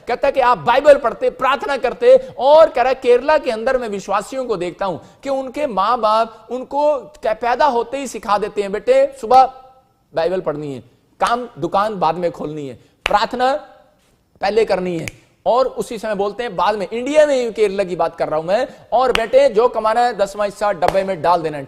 कहता है कि आप बाइबल पढ़ते, प्रार्थना करते, और कह रहा है केरला के अंदर मैं विश्वासियों को देखता हूं कि उनके मां बाप उनको पैदा होते ही सिखा देते हैं, बेटे सुबह बाइबल पढ़नी है, काम दुकान बाद में खोलनी है, प्रार्थना पहले करनी है, और उसी समय बोलते हैं बाद में। इंडिया में केरला की बात कर रहा हूं मैं। और बेटे जो कमाना है 10वां हिस्सा डब्बे में डाल देना।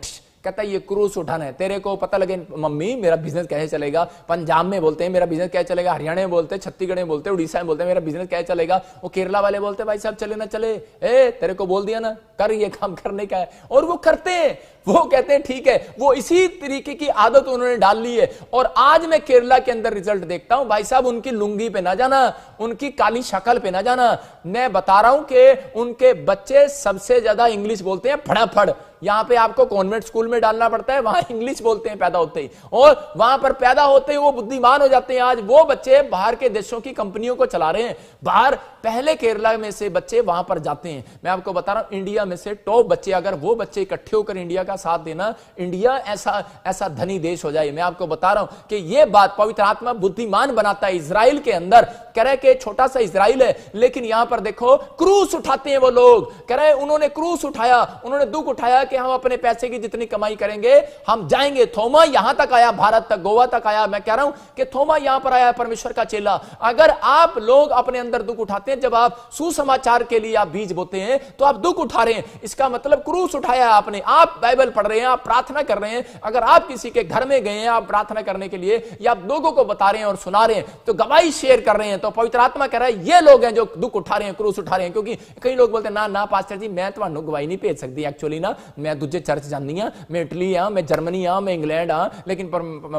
कहता है ये क्रूस उठाना है, तेरे को पता लगे मम्मी मेरा बिजनेस कैसे चलेगा। पंजाब में बोलते हैं मेरा बिजनेस कैसे चलेगा, हरियाणा में बोलते हैं, छत्तीसगढ़ में बोलते हैं, उड़ीसा में बोलते हैं मेरा बिजनेस कैसे चलेगा। वो केरला वाले बोलते हैं भाई साहब चले ना चले, तेरे को बोल दिया ना कर, ये काम करने का है, और वो करते हैं। वो कहते हैं ठीक है, वो इसी तरीके की आदत उन्होंने डाल ली है। और आज मैं केरला के अंदर रिजल्ट देखता हूं भाई साहब, उनकी लुंगी पे ना जाना, उनकी काली शक्ल पे ना जाना, मैं बता रहा हूं कि उनके बच्चे सबसे ज्यादा इंग्लिश बोलते हैं फटाफट। यहां पे आपको कॉन्वेंट स्कूल में डालना पड़ता है, वहां इंग्लिश बोलते हैं पैदा होते ही, और वहां पर पैदा होते ही वो बुद्धिमान हो जाते हैं। आज वो बच्चे बाहर के देशों की कंपनियों को चला रहे हैं, बाहर पहले केरला में से बच्चे वहां पर जाते हैं। मैं आपको बता रहा हूं इंडिया में से टॉप बच्चे, अगर वो बच्चे इकट्ठे होकर इंडिया का साथ देना, इंडिया ऐसा धनी देश हो जाए। मैं आपको बता रहा हूं कि ये बात पवित्र आत्मा बुद्धिमान बनाता है। इजराइल के अंदर कह रहे कि छोटा सा इजराइल है, लेकिन यहां पर देखो क्रूस उठाते हैं वो लोग। कह रहे उन्होंने क्रूस उठाया, उन्होंने दुख उठाया कि हम अपने पैसे की जितनी कमाई करेंगे हम जाएंगे। थोमा यहां तक आया, भारत तक, गोवा तक आया। मैं कह रहा हूं कि थोमा यहां पर आया, परमेश्वर का चेला। अगर आप लोग अपने अंदर दुख उठाते हैं, जब आप सुसमाचार के लिए आप बीज बोते हैं तो आप दुख उठा रहे हैं, इसका मतलब क्रूस उठाया आपने। आप बाइबल पढ़ रहे हैं, आप प्रार्थना कर रहे हैं, अगर आप किसी के घर में गए हैं आप प्रार्थना करने के लिए, या आप लोगों को बता रहे हैं और सुना रहे हैं, तो गवाही शेयर कर रहे हैं, तो पवित्र आत्मा कह रहा है ये लोग हैं जो दुख उठा रहे हैं, क्रूस उठा रहे हैं। क्योंकि कई लोग बोलते हैं ना ना पास्टर जी मैं ਤੁਹਾਨੂੰ गवाही नहीं भेज सकती, एक्चुअली ना मैं दूजे चर्च जानी हाँ, मैं इटली हाँ, मैं जर्मनी हाँ, मैं इंग्लैंड हाँ, लेकिन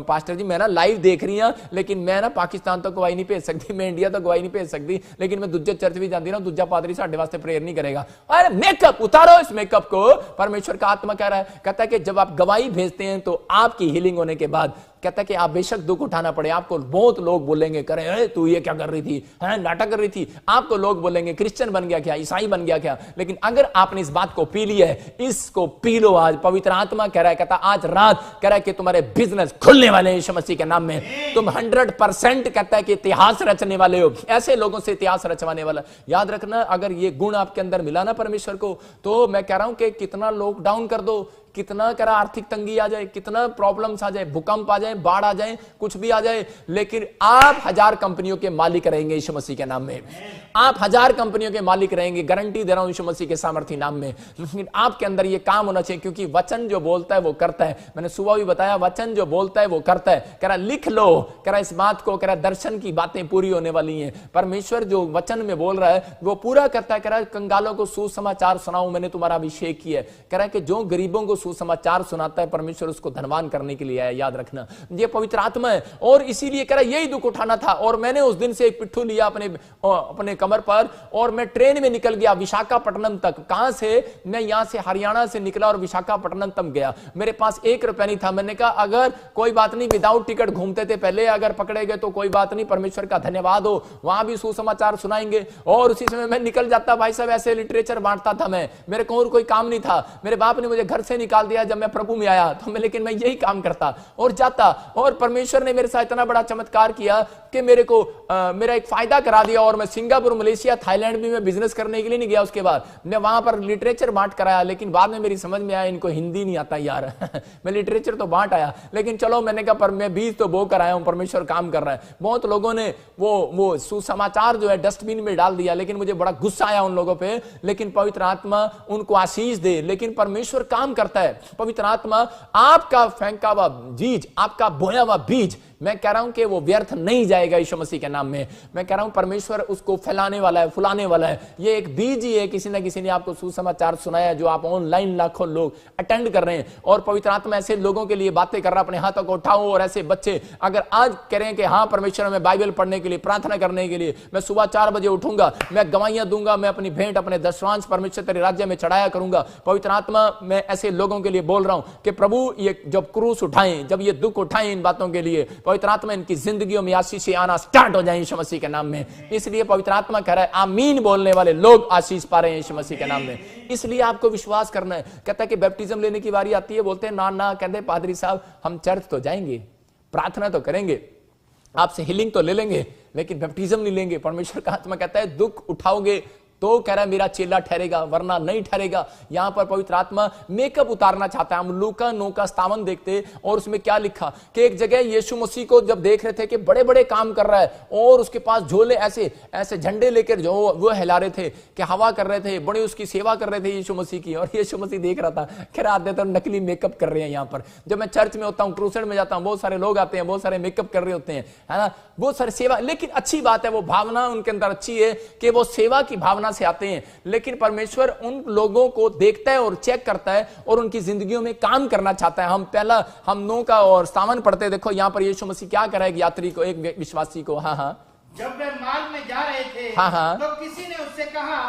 पास्टर जी मैं ना लाइव देख रही हाँ, लेकिन मैं ना पाकिस्तान तो गवाही नहीं भेज सकती, मैं इंडिया तो गवाही नहीं भेज सकती, लेकिन मैं दूजे चर्च भी जाती ना, दूजा पादरी साडे वास्ते प्रेयर नहीं करेगा। अरे मेकअप उतारो, इस मेकअप को। परमेश्वर का आत्मा कह रहा है, कहता है कि जब आप गवाही भेजते हैं तो आपकी हीलिंग होने के बाद कहता है कि आप बेशक दुख उठाना पड़े, आपको बहुत लोग बोलेंगे करे तू ये क्या कर रही थी, नाटक कर रही थी, आपको लोग बोलेंगे क्रिश्चियन बन गया क्या, ईसाई बन गया क्या। लेकिन अगर आपने इस बात को पी लिया है, इसको पी लो आज। पवित्र आत्मा कह रहा है, कहता आज रात कह रहा है कि तुम्हारे बिजनेस खुलने वाले हैं यीशु मसीह के नाम में। तुम 100% कहता है कि इतिहास रचने वाले हो, ऐसे लोगों से इतिहास रचवाने वाला। याद रखना, अगर ये गुण आपके अंदर मिला ना परमेश्वर को, तो मैं कह रहा हूं कि कितना लॉकडाउन कर दो, कितना करा आर्थिक तंगी आ जाए, कितना प्रॉब्लम्स आ जाए, भूकंप आ जाए, बाढ़ आ जाए, कुछ भी आ जाए, लेकिन आप 1000 कंपनियों के मालिक रहेंगे यीशु मसीह के नाम में। आप 1000 कंपनियों के मालिक रहेंगे, गारंटी दे रहा हूं यीशु मसीह के सामर्थ्य नाम में। लेकिन आपके अंदर ये काम होना चाहिए, क्योंकि वचन जो बोलता है वो करता है। मैंने सुबह भी बताया, वचन जो बोलता है वो करता है। कह रहा लिख लो, कह रहा इस बात को, कह रहा दर्शन की बातें पूरी होने वाली हैं। परमेश्वर जो वचन में बोल रहा है वो पूरा करता है। कह रहा है कंगालों को सुसमाचार सुनाऊं, मैंने तुम्हारा अभिषेक किया है। कह रहा है कि जो गरीबों को सुसमाचार सुनाता है परमेश्वर उसको धनवान करने के लिए आया। याद रखना, ये पवित्र आत्मा है। और इसीलिए कह रहा यही दुख उठाना था। और मैंने उस दिन से एक पिट्ठू लिया अपने कमर पर, और मैं ट्रेन में निकल गया विशाखापट्टनम तक। कहां से? मैं यहां से हरियाणा से निकला और विशाखापट्टनम तक गया। मेरे पास 1 रुपया नहीं था। मैंने कहा अगर कोई बात नहीं, विदाउट टिकट घूमते थे पहले, अगर पकड़े गए तो कोई बात नहीं, परमेश्वर का धन्यवाद हो, वहां भी सुसमाचार सुनाएंगे। और उसी समय मैं निकल जाता भाई साहब, ऐसे लिटरेचर बांटता था मैं। मेरे को और कोई काम नहीं था। मेरे बाप ने मुझे घर से निकाल दिया जब मैं प्रभु में आया, तो मैं, लेकिन मैं यही काम करता और जाता। और परमेश्वर ने मेरे साथ इतना बड़ा चमत्कार किया कि मेरे को मेरा एक फायदा करा दिया। और मैं सिंगापुर, मलेशिया, थाईलैंड भी मैं बिजनेस करने के लिए नहीं गया। उसके बाद मैं वहां पर लिटरेचर बांट कराया, लेकिन बाद में मेरी समझ में आया इनको हिंदी नहीं आता यार मैं लिटरेचर तो बांट आया, लेकिन चलो मैंने कहा पर मैं बीज तो बो कर आया हूं, परमेश्वर काम कर रहा है। बहुत लोगों ने वो सुसमाचार जो है डस्टबिन में डाल दिया, लेकिन मुझे बड़ा गुस्सा आया उन लोगों पे। लेकिन पवित्र आत्मा उनको आशीष दे, लेकिन परमेश्वर काम करता है। पवित्र आत्मा आपका फेंका हुआ बीज, आपका बोया हुआ बीज, मैं कह रहा हूं कि वो व्यर्थ नहीं जाएगा यीशु मसीह के नाम में। मैं कह रहा हूं परमेश्वर उसको फैलाने वाला है, फुलाने वाला है। ये एक बीज ही है, किसी ना किसी ने आपको सुसमाचार सुनाया, जो आप ऑनलाइन लाखों लोग अटेंड कर रहे हैं। और पवित्र आत्मा ऐसे लोगों के लिए बातें कर रहा है, अपने हाथों को उठाओ। और ऐसे बच्चे अगर आज कह रहे हैं कि हाँ परमेश्वर में बाइबल पढ़ने के लिए, प्रार्थना करने के लिए मैं सुबह 4 बजे उठूंगा, मैं गवाहियां दूंगा, मैं अपनी भेंट, अपने दशवांश परमेश्वर तेरे राज्य में चढ़ाया करूंगा। पवित्र आत्मा मैं ऐसे लोगों के लिए बोल रहा हूं कि प्रभु ये जब क्रूस उठाएं, जब ये दुख उठाएं इन बातों के लिए, पवित्र आत्मा इनकी जिंदगियों में आशीष आना स्टार्ट हो जाए यीशु मसीह के नाम में। इसलिए पवित्र आत्मा कह रहा है आमीन बोलने वाले लोग आशीष पा रहे हैं यीशु मसीह के नाम में। इसलिए आपको विश्वास करना है। कहता है कि बैप्टिज्म लेने की बारी आती है, बोलते हैं ना ना, कहते पादरी साहब हम चर्च तो जाएंगे, प्रार्थना तो करेंगे, आपसे हीलिंग तो ले लेंगे, लेकिन बैप्टिज्म नहीं लेंगे। परमेश्वर का आत्मा कहता है दुख उठाओगे तो कह रहा है मेरा चेला ठहरेगा, वरना नहीं ठहरेगा। यहां पर पवित्र आत्मा मेकअप उतारना चाहता है। हम लूका 9 का 57 देखते और उसमें क्या लिखा कि एक जगह यीशु मसीह को जब देख रहे थे कि बड़े बड़े काम कर रहा है और उसके पास झोले ऐसे ऐसे झंडे लेकर जो वो हिला रहे थे कि हवा कर रहे थे, बड़े उसकी सेवा कर रहे थे यीशु मसीह की। और यीशु मसीह देख रहा था, कह रहा आते तो नकली मेकअप कर रहे हैं। यहां पर जब मैं चर्च में होता हूं, क्रूसेड में जाता हूं, बहुत सारे लोग आते हैं, बहुत सारे मेकअप कर रहे होते हैं, है ना, बहुत सारी सेवा। लेकिन अच्छी बात है, वो भावना उनके अंदर अच्छी है कि वो सेवा की भावना से आते हैं। लेकिन परमेश्वर उन लोगों को देखता है और चेक करता है और उनकी जिंदगियों में काम करना चाहता है। हम 9 का और 57 पढ़ते, देखो यहां पर यीशु मसीह क्या करा है यात्री को, एक विश्वासी को। हाँ हाँ, जब वे मार्ग में जा रहे थे, हाँ हाँ, तो किसी ने उससे कहा,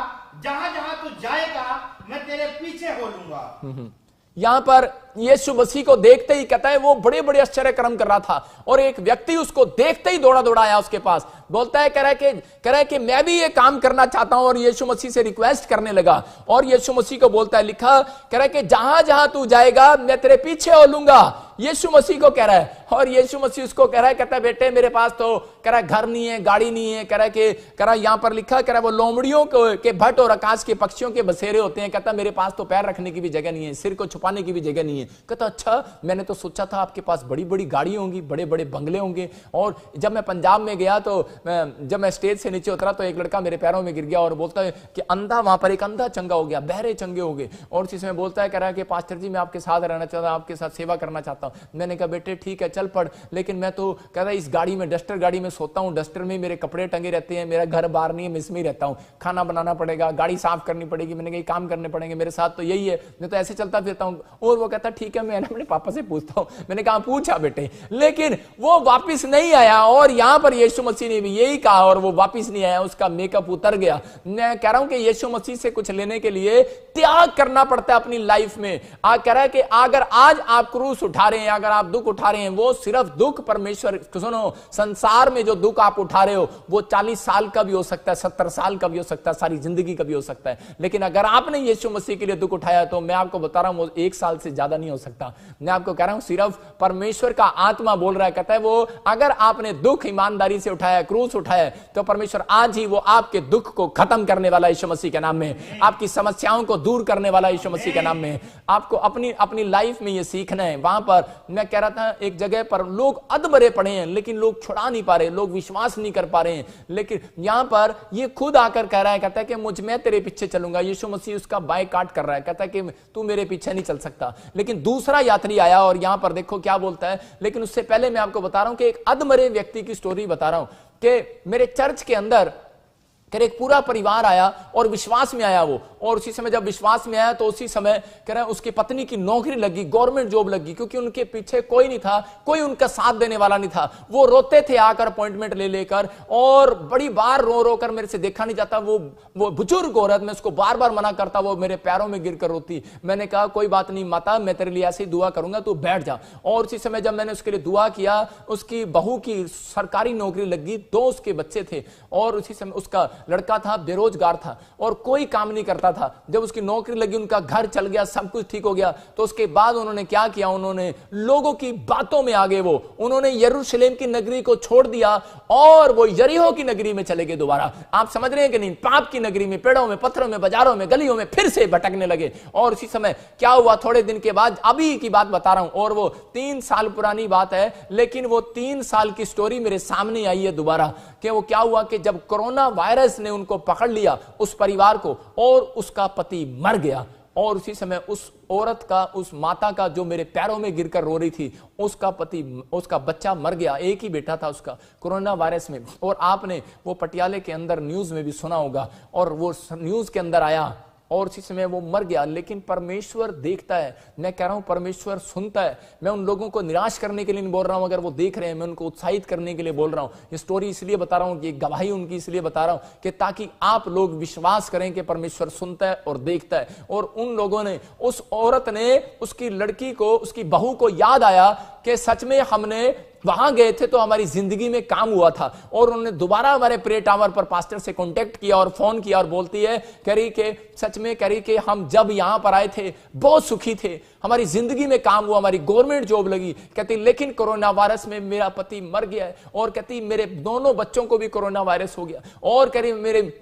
जहां जहां तू जाएगा मैं तेरे पीछे हो लूंगा। यहां पर यीशु मसीह को देखते ही कहता है वो बड़े बड़े आश्चर्य कर्म कर रहा था और एक व्यक्ति उसको देखते ही दौड़ा दौड़ा आया उसके पास, बोलता है, कह रहा है कि मैं भी ये काम करना चाहता हूं। और यीशु मसीह से रिक्वेस्ट करने लगा और यीशु मसीह को बोलता है, लिखा, कह रहा है कि जहां जहां तू जाएगा मैं तेरे पीछे हो लूंगा। यीशु मसीह को कह रहा है और यीशु मसीह उसको कह रहा है, कहता है बेटे मेरे पास तो कह रहा है घर नहीं है, गाड़ी नहीं है, कह रहा है यहां पर लिखा, कह रहा है वो लोमड़ियों के भट्ट और आकाश के पक्षियों के बसेरे होते हैं। कहता मेरे पास तो पैर रखने की भी जगह नहीं है, सिर को छुपाने की भी जगह नहीं है। कहता अच्छा, मैंने तो सोचा था आपके पास बड़ी बड़ी गाड़ी होंगी, बड़े बड़े बंगले होंगे। और जब मैं पंजाब में गया तो जब मैं स्टेज से नीचे उतरा तो एक लड़का मेरे पैरों में गिर गया और बोलता है कि अंधा, वहां पर एक अंधा चंगा हो गया, बहरे चंगे हो गए। और उसी समय बोलता है, कह रहा है कि पास्टर जी मैं आपके साथ रहना चाहता हूं, आपके साथ सेवा करना चाहता हूं। मैंने कहा बेटे ठीक है चल पड़, लेकिन मैं तो कह रहा है इस गाड़ी में, डस्टर गाड़ी में सोता हूं, डस्टर में मेरे कपड़े टंगे रहते हैं, मेरा घर बाहर नहीं है, मैं इसमें ही रहता हूं, खाना बनाना पड़ेगा, गाड़ी साफ करनी पड़ेगी, मैंने कहा काम करने पड़ेंगे, मेरे साथ तो यही है, मैं तो ऐसे चलता फिरता हूं। और वो कहता ठीक है, मैं अपने पापा से पूछता हूं। मैंने कहा पूछा बेटे, लेकिन वो वापिस नहीं आया। और यहां पर यीशु मसीह ने भी यही कहा और वो वापिस नहीं आया, उसका मेकअप उतर गया। मैं कह रहा हूं कि यीशु मसीह से कुछ लेने के लिए त्याग करना पड़ता है अपनी लाइफ में। कह रहा है कि अगर आज आप क्रूस उठा रहे हैं, अगर आप दुख उठा रहे हैं, वो सिर्फ दुख परमेश्वर, सुनो, संसार में जो दुख आप उठा रहे हो वो 40 साल का भी हो सकता है, 70 साल का भी हो सकता है, सारी जिंदगी का भी हो सकता है। लेकिन अगर आपने यीशु मसीह के लिए दुख उठाया तो मैं आपको बता रहा हूं वो 1 साल से ज्यादा नहीं हो सकता। मैं आपको कह रहा हूं सिर्फ परमेश्वर का आत्मा बोल रहा है, कहता है वो अगर आपने दुख ईमानदारी से उठाया, क्रूस उठाया, तो परमेश्वर आज ही वो आपके दुख को खत्म करने वाला यीशु मसीह के नाम में, आपकी समस्याओं को दूर करने वाला यीशु मसीह के नाम में। आपको अपनी लाइफ में ये सीखना है। वहां पर मैं कह रहा था एक जगह पर लोग अधमरे पड़े हैं लेकिन लोग छुड़ा नहीं पा रहे, लोग विश्वास नहीं कर पा रहे हैं। लेकिन यहां पर ये खुद आकर कह रहा है, कहता है कि मैं तेरे पीछे चलूंगा। यीशु मसीह उसका बायकाट कर रहा है, कहता है कि तू मेरे पीछे नहीं चल सकता। लेकिन दूसरा यात्री आया और यहां पर देखो क्या बोलता है। लेकिन उससे पहले मैं आपको बता रहा हूं कि एक अधमरे व्यक्ति की स्टोरी बता रहा हूं कि मेरे चर्च के अंदर एक पूरा परिवार आया और विश्वास में आया वो। और उसी समय जब विश्वास में आया तो उसी समय कह रहे उसकी पत्नी की नौकरी लगी, गवर्नमेंट जॉब लगी, क्योंकि उनके पीछे कोई नहीं था, कोई उनका साथ देने वाला नहीं था। वो रोते थे आकर अपॉइंटमेंट ले लेकर, और बड़ी बार रो रो कर मेरे से देखा नहीं जाता। वो बुजुर्ग औरत, मैं उसको बार बार मना करता, वो मेरे पैरों में गिर कर रोती। मैंने कहा कोई बात नहीं माता, मैं तेरे लिए ऐसे ही दुआ करूंगा, तू बैठ जा। और उसी समय जब मैंने उसके लिए दुआ किया, उसकी बहू की सरकारी नौकरी लगी, 2 उसके बच्चे थे, और उसी समय उसका लड़का था, बेरोजगार था और कोई काम नहीं करता था। जब उसकी नौकरी लगी, उनका घर चल गया, सब कुछ ठीक हो गया। तो उसके बाद उन्होंने क्या किया, उन्होंने लोगों की बातों में आ गए, उन्होंने यरूशलेम की नगरी को छोड़ दिया और वो यरीहो की नगरी में चले गए दोबारा। आप समझ रहे हैं कि नहीं, पाप की नगरी में, पेड़ों में, पत्थरों में, बाजारों में, गलियों में फिर से भटकने लगे। और उसी समय क्या हुआ, थोड़े दिन के बाद, अभी की बात बता रहा हूं, और वो 3 साल पुरानी बात है, लेकिन वो 3 साल की स्टोरी मेरे सामने आई है दोबारा। कि वो क्या हुआ कि जब कोरोना वायरस ने उनको पकड़ लिया, उस परिवार को, और उसका पति मर गया। और उसी समय उस औरत का, उस माता का जो मेरे पैरों में गिरकर रो रही थी, उसका पति, उसका बच्चा मर गया। एक ही बेटा था उसका, कोरोना वायरस में। और आपने वो पटियाले के अंदर न्यूज में भी सुना होगा, और वो न्यूज के अंदर आया और उसी समय वो मर गया। लेकिन परमेश्वर देखता है, मैं कह रहा हूं परमेश्वर सुनता है। मैं उन लोगों को निराश करने के लिए नहीं बोल रहा हूं, अगर वो देख रहे हैं, मैं उनको उत्साहित करने के लिए बोल रहा हूं। ये स्टोरी इसलिए बता रहा हूं, ये गवाही उनकी इसलिए बता रहा हूं कि ताकि आप लोग विश्वास करें कि परमेश्वर सुनता है और देखता है। और उन लोगों ने, उस औरत ने, उसकी लड़की को, उसकी बहू को याद आया कि सच में हमने वहां गए थे तो हमारी जिंदगी में काम हुआ था, और उन्होंने दोबारा हमारे प्रे टावर पर पास्टर से कांटेक्ट किया और फोन किया और बोलती है, कह रही कि सच में, कह रही कि हम जब यहां पर आए थे बहुत सुखी थे, हमारी जिंदगी में काम हुआ, हमारी गवर्नमेंट जॉब लगी। कहती लेकिन कोरोना वायरस में मेरा पति मर गया है, और कहती मेरे दोनों बच्चों को भी कोरोना वायरस हो गया, और कह रही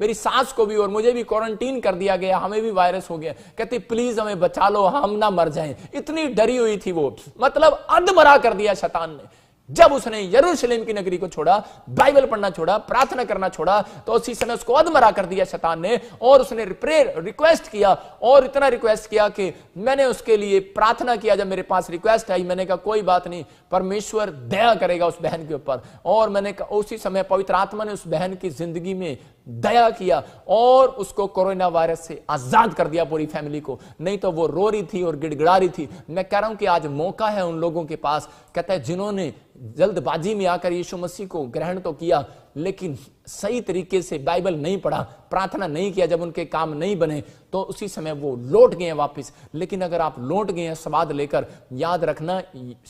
मेरी सास को भी और मुझे भी क्वारंटीन कर दिया गया, हमें भी वायरस हो गया। कहती प्लीज हमें बचा लो, हम ना मर जाएं। इतनी डरी हुई थी वो, मतलब अधमरा कर दिया शैतान ने। जब उसने यरूशलेम की नगरी को छोड़ा, बाइबल पढ़ना छोड़ा, प्रार्थना करना छोड़ा, तो उसी समय उसको अधमरा कर दिया शैतान ने। और उसने रिक्वेस्ट किया, और इतना रिक्वेस्ट किया कि मैंने उसके लिए प्रार्थना किया। जब मेरे पास रिक्वेस्ट आई, मैंने कहा कोई बात नहीं, परमेश्वर दया करेगा उस बहन के ऊपर। और मैंने कहा उसी समय पवित्र आत्मा ने उस बहन की जिंदगी में दया किया और उसको कोरोना वायरस से आजाद कर दिया, पूरी फैमिली को। नहीं तो वो रो रही थी और गिड़गिड़ा रही थी। मैं कह रहा हूं कि आज मौका है उन लोगों के पास, कहता है जिन्होंने जल्दबाजी में आकर यीशु मसीह को ग्रहण तो किया, लेकिन सही तरीके से बाइबल नहीं पढ़ा, प्रार्थना नहीं किया, जब उनके काम नहीं बने तो उसी समय वो लौट गए हैं वापस। लेकिन अगर आप लौट गए हैं स्वाद लेकर, याद रखना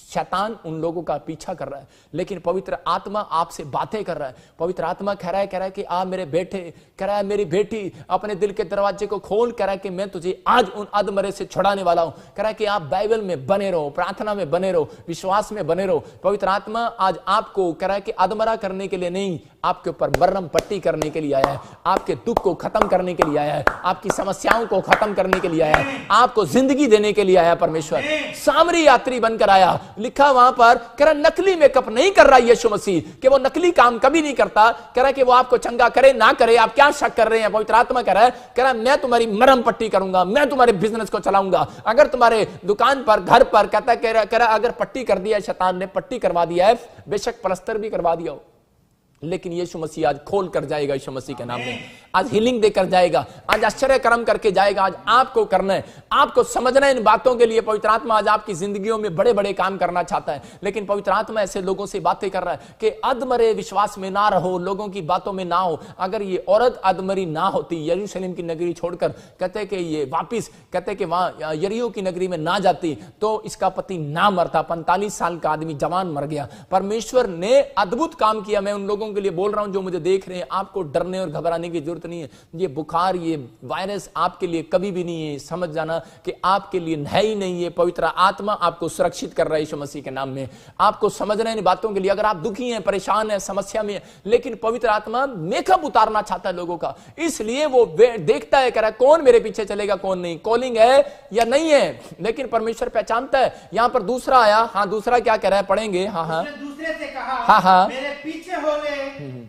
शैतान उन लोगों का पीछा कर रहा है, लेकिन पवित्र आत्मा आपसे बातें कर रहा है। पवित्र आत्मा कह रहा है कि आ मेरे बेटे, कह रहा है मेरी बेटी, अपने दिल के दरवाजे को खोल, कह रहा है कि मैं तुझे आज उन अधमरे से छुड़ाने वाला हूं। कह रहा है कि आप बाइबल में बने रहो, प्रार्थना में बने रहो, विश्वास में बने रहो। पवित्र आत्मा आज आपको कह रहा है कि अधमरा करने के लिए नहीं, आपके ऊपर मरहम पट्टी करने के लिए आया है, आपके दुख को खत्म करने के लिए आया है, आपकी समस्याओं को खत्म करने के लिए आया है, आपको जिंदगी देने के लिए आया परमेश्वर। सामरी यात्री बनकर आया, लिखा वहां पर, कह रहा नकली मेकअप नहीं कर रहा यीशु मसीह, कि वो नकली काम कभी नहीं करता। कह रहा कि वो आपको चंगा करे ना करे, आप क्या शक कर रहे हैं। पवित्र आत्मा कह रहा है मैं तुम्हारी मरहम पट्टी करूंगा, मैं तुम्हारे बिजनेस को चलाऊंगा। अगर तुम्हारे दुकान पर, घर पर, कह रहा अगर पट्टी कर दिया, शैतान ने पट्टी करवा दिया है, बेशक प्लस्तर भी करवा दिया हो, लेकिन यीशु मसीह आज खोल कर जाएगा। यीशु मसीह के नाम में आज हीलिंग देकर जाएगा, आज आश्चर्य कर्म करके जाएगा। आज आपको करना है, आपको समझना है इन बातों के लिए। पवित्र आत्मा आज आपकी जिंदगियों में बड़े बड़े काम करना चाहता है, लेकिन पवित्र आत्मा ऐसे लोगों से बातें कर रहा है कि अधमरे विश्वास में ना रहो, लोगों की बातों में ना हो। अगर ये औरत अधमरी ना होती, यरूशलेम की नगरी छोड़कर, कहते कि ये वापिस, कहते कि वहां यरीहो की नगरी में ना जाती, तो इसका पति ना मरता। 45 साल का आदमी जवान मर गया। परमेश्वर ने अद्भुत काम किया। मैं उन लोगों के लिए बोल रहा हूं जो मुझे देख रहे हैं, आपको डरने और घबराने की जरूरत नहीं है। ये बुखार, ये वायरस आपके लिए कभी भी नहीं है। समझ जाना कि आपके लिए है ही नहीं है। पवित्र आत्मा आपको सुरक्षित कर रहा है यीशु मसीह के नाम में। आपको समझना है इन बातों के लिए। अगर आप दुखी हैं, परेशान हैं, समस्या में, लेकिन पवित्र आत्मा मेकअप उतारना चाहता है लोगों का, इसलिए वो देखता है, कह रहा है कौन मेरे पीछे चलेगा, कौन नहीं, कॉलिंग है या नहीं है। लेकिन परमेश्वर पहचानता है। यहां पर दूसरा आया, हाँ दूसरा क्या कह रहा है, पढ़ेंगे। हाँ दूसरे से कहा, हाँ मेरे पीछे हो ले।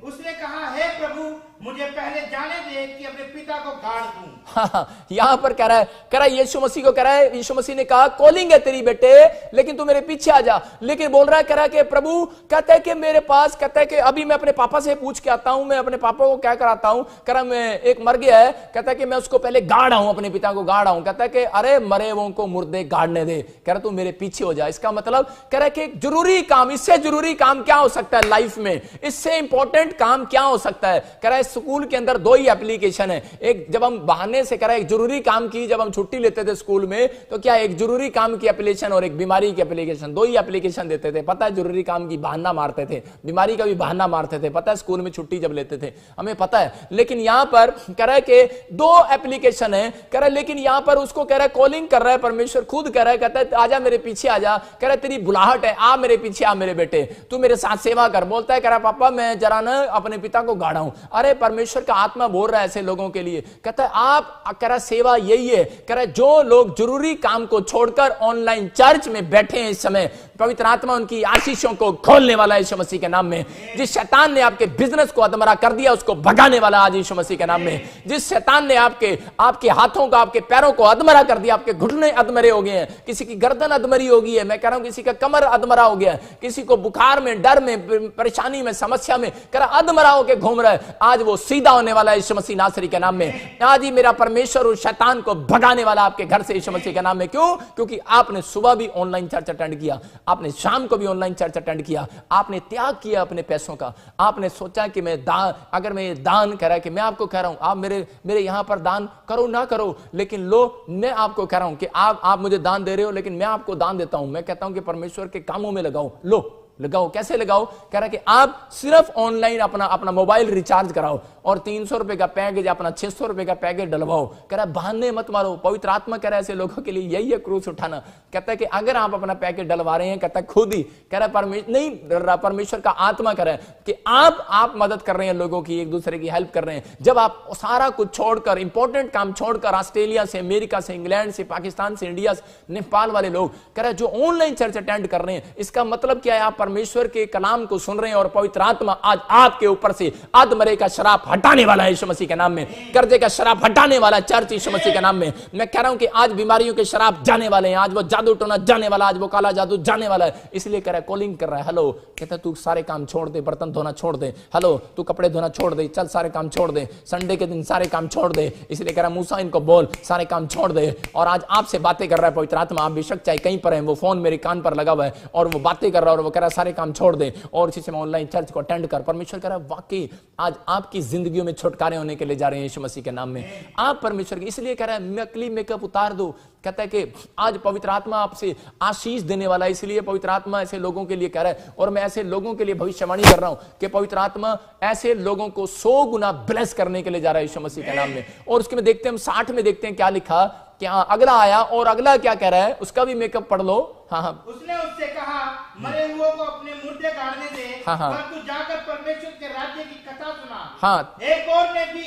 उसने कहा, हे प्रभु, मुझे पहले जाने दे कि अपने पिता को गाड़ दूं। हाँ, यहां पर कह रहा है यीशु मसीह को, कह रहा है यीशु मसीह ने कहा कॉलिंग है तेरी बेटे, लेकिन तू मेरे पीछे आ जा। लेकिन बोल रहा है, कह रहा है कि प्रभु, कहता है कि मेरे पास, कहता है कि अभी मैं अपने पापा से पूछ के आता हूं, मैं अपने पापा को क्या कराता हूं। कह रहा मैं एक मर गया है, कहता है कि मैं उसको पहले गाड़ा हूं, अपने पिता को गाड़ा हूं। कहता है कि अरे मरे हुओं को मुर्दे गाड़ने दे। कह रहा तू मेरे पीछे हो जा। इसका मतलब कह रहा है कि जरूरी काम, इससे जरूरी काम क्या हो सकता है लाइफ में, इससे इंपॉर्टेंट काम क्या हो सकता है। कह रहा है स्कूल के अंदर 2 ही एप्लीकेशन है। एक जब हम बहाने से, कह रहा है एक जरूरी काम की, जब हम छुट्टी लेते थे स्कूल में, तो क्या एक जरूरी काम की एप्लीकेशन और एक बीमारी की एप्लीकेशन, 2 ही एप्लीकेशन देते थे। पता है जरूरी काम की बहाना मारते थे, बीमारी का भी बहाना मारते थे। पता है स्कूल में छुट्टी जब लेते थे, हमें पता है। लेकिन यहां पर कह रहा है कि 2 एप्लीकेशन है। कह रहा है लेकिन यहां पर उसको कह रहा है कॉलिंग कर रहा है, परमेश्वर खुद कह रहा है, कहता है आजा मेरे पीछे आजा। कह रहा है तेरी बुलाहट है, आ मेरे पीछे आ मेरे बेटे, तू मेरे साथ सेवा कर। बोलता है, कह रहा पापा मैं जरा ना अपने पिता को गाड़ा हूं। अरे परमेश्वर का आत्मा बोल रहा है ऐसे लोगों के लिए, कहता है आप, कह रहा सेवा यही है। कह रहा जो लोग जरूरी काम को छोड़कर ऑनलाइन चर्च में बैठे हैं इस समय, पवित्र आत्मा उनकी आशीषों को खोलने वाला है यीशु मसीह के नाम में। जिस शैतान ने आपके बिजनेस को अधमरा कर दिया, उसको भगाने वाला आज यीशु मसीह के नाम में। जिस शैतान ने आपके हाथों को, आपके पैरों को अधमरा कर दिया, आपके घुटने अधमरे हो गए हैं, किसी की गर्दन अधमरी हो गई है, मैं कह रहा हूं किसी का कमर अधमरा हो गया है, किसी को बुखार में, डर में, परेशानी में, समस्या में, कह रहा अधमरा होकर घूम रहा है, आज वो सीधा होने वाला है यीशु मसीह नासरी के नाम में। आज ही मेरा परमेश्वर उस शैतान को भगाने वाला आपके घर से यीशु मसीह के नाम में। क्यों? क्योंकि आपने सुबह भी ऑनलाइन चर्च अटेंड किया, आपने शाम को भी ऑनलाइन चर्च अटेंड किया, आपने त्याग किया अपने पैसों का। आपने सोचा कि मैं दान, अगर मैं दान कह रहा है कि मैं आपको कह रहा हूं आप मेरे यहां पर दान करो ना करो, लेकिन लो मैं आपको कह रहा हूं कि आप मुझे दान दे रहे हो, लेकिन मैं आपको दान देता हूं। मैं कहता हूं कि परमेश्वर के कामों में लगाओ, लो लगाओ। कैसे लगाओ? कह रहा है कि आप सिर्फ ऑनलाइन अपना मोबाइल रिचार्ज कराओ और 300 रुपए का पैकेज, अपना 600 रुपए का पैकेज डलवाओ। कह रहा है बहाने मत मारो। पवित्र आत्मा कह रहा है ऐसे लोगों के लिए यही है क्रूस उठाना। कहता है कि अगर आप अपना पैकेज डलवा रहे हैं, कहता है खुद ही, कह रहा है परमेश्वर का आत्मा कह रहा है कि आप मदद कर रहे हैं लोगों की, एक दूसरे की हेल्प कर रहे हैं। जब आप सारा कुछ छोड़कर, इंपॉर्टेंट काम छोड़कर, ऑस्ट्रेलिया से, अमेरिका से, इंग्लैंड से, पाकिस्तान से, इंडिया से, नेपाल वाले लोग, कह रहा है जो ऑनलाइन चर्च अटेंड कर रहे हैं, इसका मतलब क्या है? आप परमेश्वर के कलाम को सुन रहे हैं और पवित्र आत्मा आज आपके ऊपर से अधमरे का शराब हटाने वाला है यीशु मसीह के नाम में। कर्जे का शराब हटाने वाला चर्च यीशु मसीह के नाम में। मैं कह रहा हूं कि आज बीमारियों के शराब जाने वाले हैं, आज वो जादू टोना जाने वाला, आज वो काला जादू जाने वाला है। इसलिए कह रहा है, कॉलिंग कर रहा है, हेलो, कहता है तू सारे काम छोड़ दे, बर्तन धोना छोड़ दे, हेलो तू कपड़े धोना छोड़ दे, चल सारे काम छोड़ दे, संडे के दिन सारे काम छोड़ दे। इसलिए कह रहा है मूसा इनको बोल सारे काम छोड़ दे। और आज आपसे बातें कर रहा है पवित्र आत्मा। आप बेशक चाहे कहीं पर है, वो फोन मेरे कान पर लगा हुआ है और वो बातें कर रहा है और वो कह रहा है सारे काम छोड़ दे और इसी समय ऑनलाइन चर्च को अटेंड कर। परमेश्वर कह रहा है वाकई आज आपकी जिंदगियों में छुटकारे होने के लिए जा रहे हैं यीशु मसीह के नाम में। आप परमेश्वर की, इसलिए कह रहा है नकली मेकअप उतार दो। कहता है कि आज पवित्र आत्मा आपसे आशीष देने वाला है। इसलिए पवित्र आत्मा ऐसे लोगों के लिए कह रहा है और मैं ऐसे लोगों के लिए भविष्यवाणी कर रहा हूं कि पवित्र आत्मा ऐसे लोगों को 100 गुना ब्लेस करने के लिए जा रहा है यीशु मसीह के नाम में। और उसके में देखते हैं, हम 60 में देखते हैं क्या लिखा, क्या अगला आया और अगला क्या कह रहा है, उसका भी मेकअप पढ़ लो। हाँ हाँ, उसने उससे कहा मरे हुओं को अपने मुर्दे गाड़ने दे, हाँ हाँ, पर तू जाकर परमेश्वर के राज्य की कथा सुना। हाँ, एक और ने भी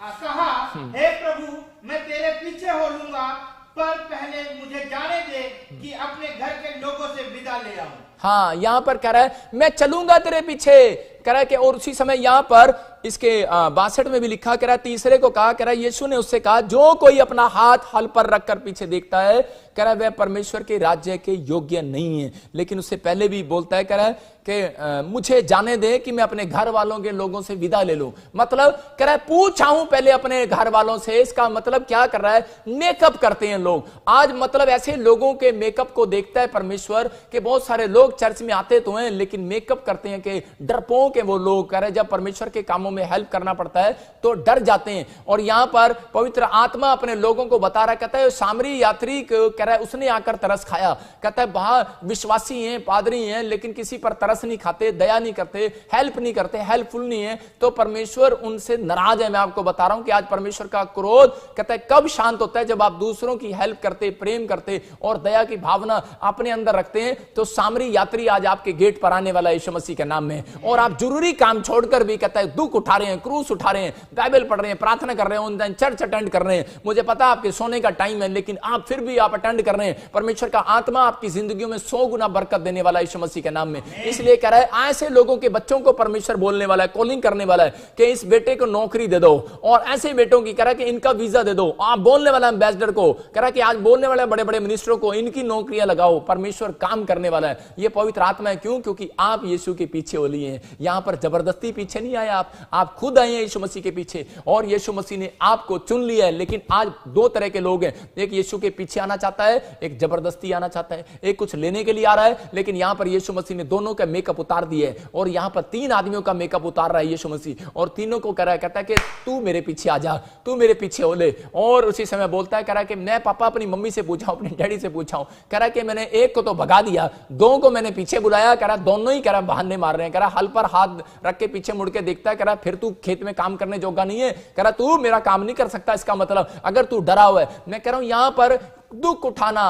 कहा, हे प्रभु मैं तेरे पीछे हो लूंगा, पर पहले मुझे जाने दे कि अपने घर के लोगों से विदा ले आऊं। हाँ, यहां पर कह रहा है मैं चलूंगा तेरे पीछे, कह रहा है कि और उसी समय यहां पर इसके 62 में भी लिखा, कह रहा है तीसरे को कहा, कह रहा है यीशु ने उससे कहा जो कोई अपना हाथ हल पर रखकर पीछे देखता है, कह रहा है वह परमेश्वर के राज्य के योग्य नहीं है। लेकिन उससे पहले भी बोलता है, कह रहा है कि मुझे जाने दे कि मैं अपने घर वालों के लोगों से विदा ले लूं। मतलब कह रहा है पूछाऊं पहले अपने घर वालों से। इसका मतलब क्या कर रहा है? मेकअप करते हैं लोग आज। मतलब ऐसे लोगों के मेकअप को देखता है परमेश्वर के बहुत सारे लोग चर्च में आते तो हैं लेकिन मेकअप करते हैं कि डरपोक है वो लोग। कह रहे जब परमेश्वर के कामों में हेल्प करना पड़ता है तो डर जाते हैं। और यहां पर पवित्र आत्मा अपने लोगों को बता रहा, कहता है सामरी यात्री कह रहा है उसने आकर तरस खाया। कहता है बाहर विश्वासी हैं, पादरी हैं, लेकिन किसी पर तरस नहीं खाते, दया नहीं करते, हेल्प नहीं करते, हेल्पफुल नहीं है, तो परमेश्वर उनसे नाराज है। मैं आपको बता रहा हूं कि आज परमेश्वर का क्रोध कहता है कब शांत होता है? जब आप दूसरों की हेल्प करते, प्रेम करते और दया की भावना अपने अंदर रखते हैं। तो सामरी यात्री आज आपके गेट पर आने वाला है यीशु मसीह के नाम में। और आप जरूरी काम छोड़कर भी कहता है दुख उठा रहे हैं, क्रूस उठा रहे हैं, बाइबल पढ़ रहे हैं, प्रार्थना कर रहे हैं, ऑनलाइन चर्च अटेंड कर रहे हैं। मुझे पता है आपके सोने का टाइम है लेकिन आप फिर भी आप अटेंड कर रहे हैं। परमेश्वर का आत्मा आपकी जिंदगियों में 100 गुना बरकत देने वाला है यीशु मसीह के नाम में। इसलिए कह रहा है ऐसे लोगों के बच्चों को परमेश्वर बोलने वाला है, कॉलिंग करने वाला है कि इस बेटे को नौकरी दे दो, और ऐसे बेटों की कह रहा है कि इनका वीजा दे दो। आप बोलने वाला एम्बेसडर को कह रहा है कि आज बोलने वाले बड़े बड़े मिनिस्टरों को इनकी नौकरियां लगाओ। परमेश्वर काम करने वाला है। ये पवित्र आत्मा है। क्यों? क्योंकि आप यीशु के पीछे हो लिए हैं। यहां पर जबरदस्ती पीछे नहीं आए आप खुद आए हैं यीशु मसीह के पीछे और यीशु मसीह ने आपको चुन लिया है। लेकिन आज दो तरह के लोग हैं, एक यीशु के पीछे आना चाहता है, एक जबरदस्ती आना चाहता है, एक कुछ लेने के लिए आ रहा है। लेकिन यहां पर यीशु मसीह ने दोनों का मेकअप उतार दिया है और यहां पर 3 आदमियों का मेकअप उतार रहा है यीशु मसीह और तीनों को कह रहा है, कहता है कि तू मेरे पीछे आ जा, तू मेरे पीछे हो ले। और उसी समय बोलता है, कह रहा है कि मैं पापा अपनी मम्मी से पूछा, अपने डैडी से पूछा हूं, कह रहा है कि मैंने एक को तो भगा दिया, 2 को मैंने पीछे बुलाया। कह रहा दोनों ही कह रहा बहाने मार रहे हैं। कह रहा हल पर हाथ रख के पीछे मुड़ के देखता है। कह रहा फिर तू खेत में काम करने जोगा नहीं है। कह रहा तू मेरा काम नहीं कर सकता। इसका मतलब अगर तू डरा हुआ है, मैं कह रहा हूं यहां पर दुख उठाना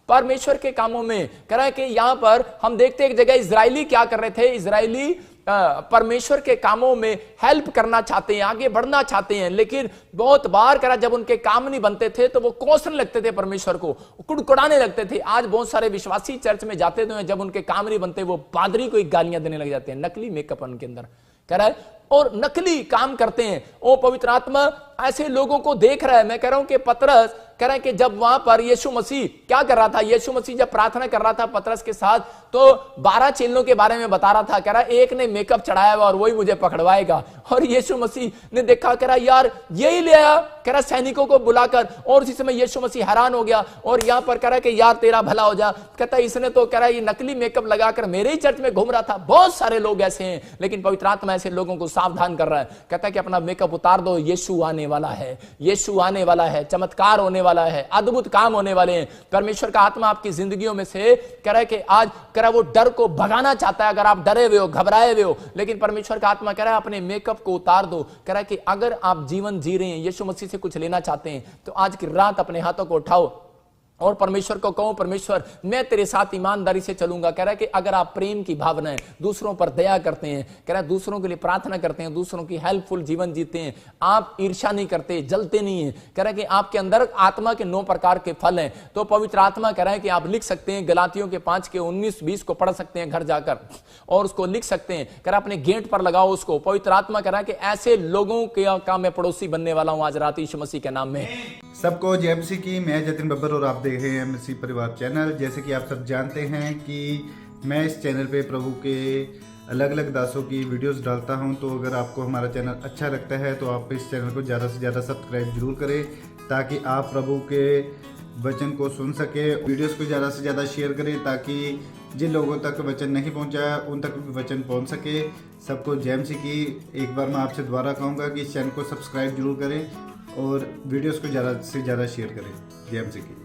परमेश्वर के कामों में। कह रहा है कि यहां पर हम देखते हैं एक जगह इजरायली क्या कर रहे थे। इजरायली परमेश्वर के कामों में हेल्प करना चाहते हैं, आगे बढ़ना चाहते हैं, लेकिन बहुत बार करा जब उनके काम नहीं बनते थे तो वो कोसने लगते थे परमेश्वर को, कुड़कुड़ाने लगते थे। आज बहुत सारे विश्वासी चर्च में जाते तो जब उनके काम नहीं बनते वो पादरी को गालियां देने लग जाते हैं। नकली मेकअप उनके अंदर कह रहा है और नकली काम करते हैं। ओ पवित्र आत्मा ऐसे लोगों को देख रहा है। मैं कह रहा हूं कि पतरस कह रहा है कि जब वहां पर यीशु मसीह क्या कर रहा था, यीशु मसीह जब प्रार्थना कर रहा था पतरस के साथ तो 12 चेलों के बारे में बता रहा था। कह रहा एक ने मेकअप चढ़ाया हुआ और वही मुझे पकड़वाएगा। और यीशु मसीह ने देखा, कह रहा यार यही ले आया, कह रहा सैनिकों को बुलाकर। और उसी समय यीशु मसीह हैरान हो गया और यहां पर कह रहा कि यार तेरा भला हो जा। कहता इसने तो कह रहा ये नकली मेकअप लगाकर मेरे ही चर्च में घूम रहा था। बहुत सारे लोग ऐसे हैं, लेकिन पवित्र आत्मा ऐसे लोगों को सावधान कर रहा है। कहता है कि अपना मेकअप उतार दो, यीशु आने वाला है, यीशु आने वाला है, चमत्कार होने वाला है, अद्भुत काम होने वाले हैं। परमेश्वर का आत्मा आपकी जिंदगियों में से कह रहा है कि आज कह रहा रहा है वो डर को भगाना चाहता है। अगर आप डरे हुए हो, घबराए हुए हो, लेकिन परमेश्वर का आत्मा कह रहा है अपने मेकअप को उतार दो। कह रहा है कि अगर आप जीवन जी रहे हैं, यीशु मसीह से कुछ लेना चाहते हैं, तो आज की रात अपने हाथों को उठाओ और परमेश्वर को कहो, परमेश्वर मैं तेरे साथ ईमानदारी से चलूंगा। कह रहा है कि अगर आप प्रेम की भावनाएं, दूसरों पर दया करते हैं, कह रहा है दूसरों के लिए प्रार्थना करते हैं, दूसरों की हेल्पफुल जीवन जीते हैं, आप ईर्ष्या नहीं करते, जलते नहीं है, कह रहा है कि आपके अंदर आत्मा के 9 प्रकार के फल हैं, तो पवित्र आत्मा कह रहा है कि आप लिख सकते हैं, गलातियों के 5 के 19-20 को पढ़ सकते हैं घर जाकर और उसको लिख सकते हैं। कह रहा अपने गेट पर लगाओ उसको। पवित्र आत्मा कह रहा है कि ऐसे लोगों का मैं पड़ोसी बनने वाला हूं आज रात यीशु मसीह के नाम में। सबको जय मसीह की। मैं जतिन बब्बर और आप देख रहे हैं मसीह परिवार चैनल। जैसे कि आप सब जानते हैं कि मैं इस चैनल पे प्रभु के अलग अलग दासों की वीडियोस डालता हूं, तो अगर आपको हमारा चैनल अच्छा लगता है तो आप इस चैनल को ज़्यादा से ज़्यादा सब्सक्राइब जरूर करें, ताकि आप प्रभु के वचन को सुन सके। वीडियोस को ज़्यादा से ज़्यादा शेयर करें, ताकि जिन लोगों तक वचन नहीं पहुंचा उन तक भी वचन पहुंच सके। सबको जय मसीह की। एक बार मैं आपसे दोबारा कहूँगा कि इस चैनल को सब्सक्राइब जरूर करें और वीडियोस को ज़्यादा से ज़्यादा शेयर करें। जय मसीह की।